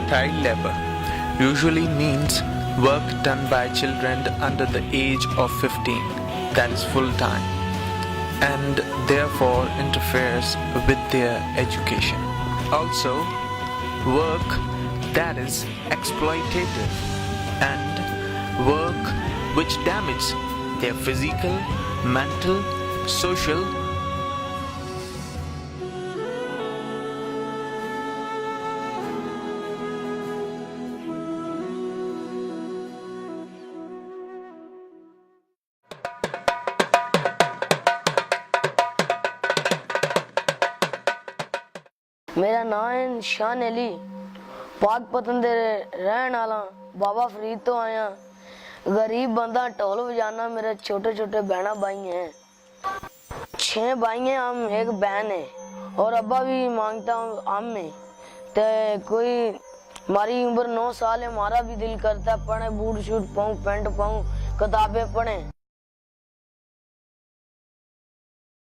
child labor usually means work done by children under the age of 15, that is full time, and therefore interferes with their education. Also, work that is exploitative and work which damages their physical, mental, social, मेरा नाम है निशान अली, पाक पतन दे रहन वाला, बाबा फरीद तो आया। गरीब बंदा, ढोल बजाना। मेरे छोटे छोटे बहना भाई हैं, 6 भाई हैं, हम एक बहन है, और अब्बा भी मांगता हूँ हम में। तो कोई हमारी उम्र 9 साल है, हमारा भी दिल करता है पढ़े, बूट शूट पाऊँ, पेंट पाऊँ, किताबें पढ़ें।